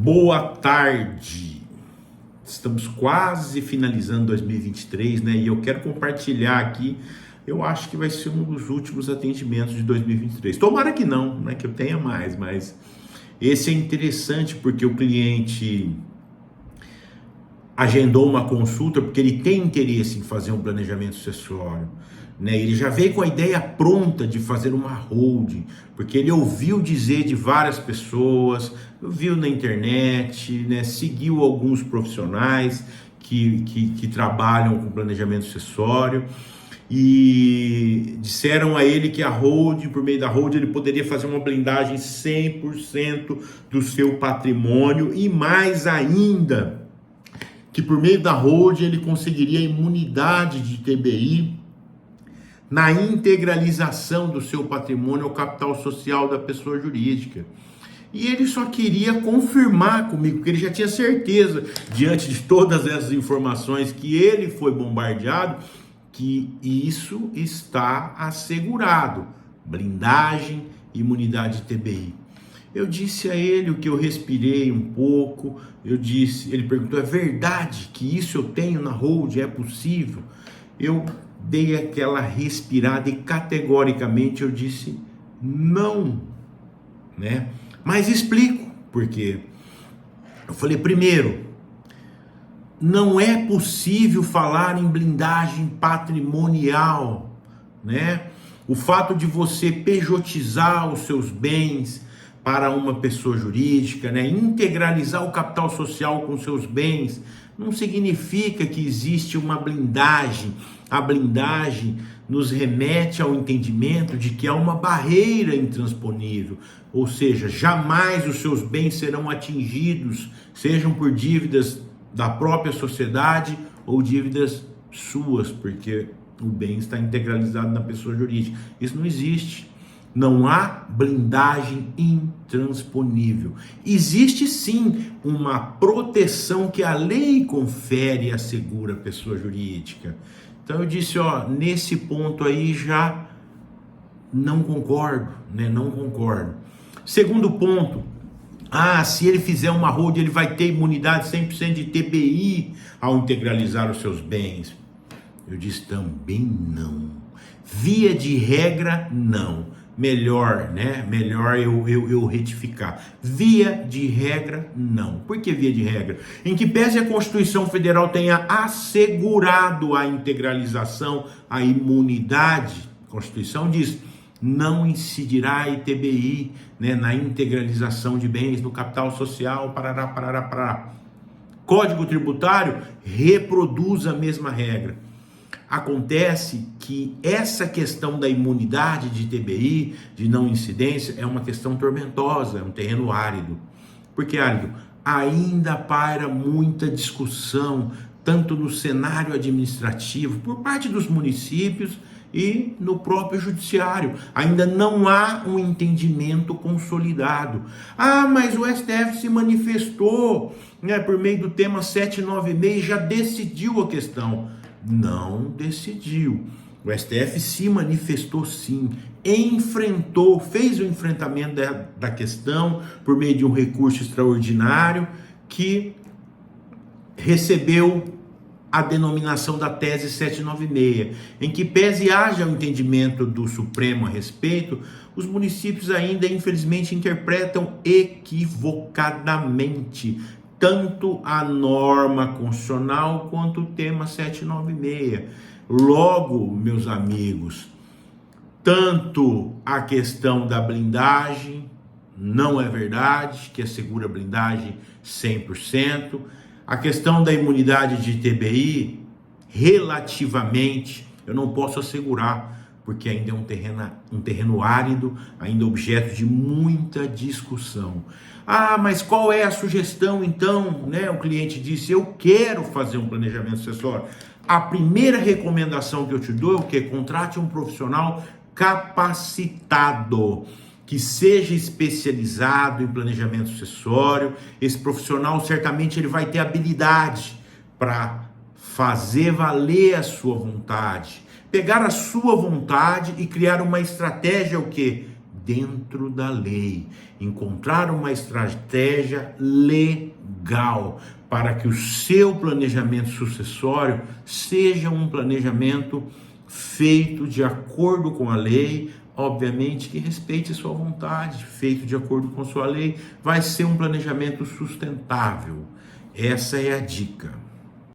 Boa tarde, estamos quase finalizando 2023, né? E eu quero compartilhar aqui, eu acho que vai ser um dos últimos atendimentos de 2023. Tomara que não, né? Que eu tenha mais, mas esse é interessante porque o cliente agendou uma consulta porque ele tem interesse em fazer um planejamento sucessório, né? Ele já veio com a ideia pronta de fazer uma holding, porque ele ouviu dizer de várias pessoas, viu na internet, né? Seguiu alguns profissionais que trabalham com planejamento sucessório e disseram a ele que a holding, por meio da holding, ele poderia fazer uma blindagem 100% do seu patrimônio e mais ainda, que por meio da holding ele conseguiria a imunidade de TBI na integralização do seu patrimônio ao capital social da pessoa jurídica. E ele só queria confirmar comigo, porque ele já tinha certeza, diante de todas essas informações que ele foi bombardeado, que isso está assegurado. Blindagem, imunidade de TBI. Eu disse a ele o que eu respirei um pouco, ele perguntou, é verdade que isso eu tenho na holding, é possível? Eu dei aquela respirada e categoricamente eu disse, não, né? Mas explico por quê. Eu falei, primeiro, não é possível falar em blindagem patrimonial, né? O fato de você pejotizar os seus bens para uma pessoa jurídica, né? Integralizar o capital social com seus bens, não significa que existe uma blindagem. A blindagem nos remete ao entendimento de que há uma barreira intransponível, ou seja, jamais os seus bens serão atingidos, sejam por dívidas da própria sociedade ou dívidas suas, porque o bem está integralizado na pessoa jurídica. Isso não existe. Não há blindagem intransponível. Existe sim uma proteção que a lei confere e assegura a pessoa jurídica. Então eu disse, nesse ponto aí já não concordo, né? Não concordo. Segundo ponto, se ele fizer uma holding, ele vai ter imunidade 100% de TBI ao integralizar os seus bens. Eu disse também não. Via de regra, não. Melhor, né? Melhor eu retificar. Via de regra, não. Por que via de regra? Em que pese a Constituição Federal tenha assegurado a integralização, a imunidade, a Constituição diz, não incidirá a ITBI, né, na integralização de bens no capital social, parará. Código Tributário reproduz a mesma regra. Acontece que essa questão da imunidade de TBI, de não incidência, é uma questão tormentosa, é um terreno árido. Por que árido? Ainda paira muita discussão, tanto no cenário administrativo, por parte dos municípios e no próprio judiciário. Ainda não há um entendimento consolidado. Mas o STF se manifestou, né, por meio do tema 796 e já decidiu a questão. Não decidiu. O STF se manifestou sim, enfrentou, fez o enfrentamento da questão por meio de um recurso extraordinário que recebeu a denominação da tese 796, em que pese haja o entendimento do Supremo a respeito, os municípios ainda infelizmente interpretam equivocadamente tanto a norma constitucional quanto o tema 796. Logo, meus amigos, tanto a questão da blindagem, não é verdade que assegura blindagem 100%, a questão da imunidade de TBI, relativamente, eu não posso assegurar, porque ainda é um terreno árido, ainda objeto de muita discussão. Mas qual é a sugestão então? Né? O cliente disse, eu quero fazer um planejamento sucessório. A primeira recomendação que eu te dou é o quê? Contrate um profissional capacitado, que seja especializado em planejamento sucessório. Esse profissional certamente ele vai ter habilidade para fazer valer a sua vontade, pegar a sua vontade e criar uma estratégia o quê? dentro da lei, encontrar uma estratégia legal para que o seu planejamento sucessório seja um planejamento feito de acordo com a lei, obviamente que respeite a sua vontade, feito de acordo com a sua lei, vai ser um planejamento sustentável. Essa é a dica.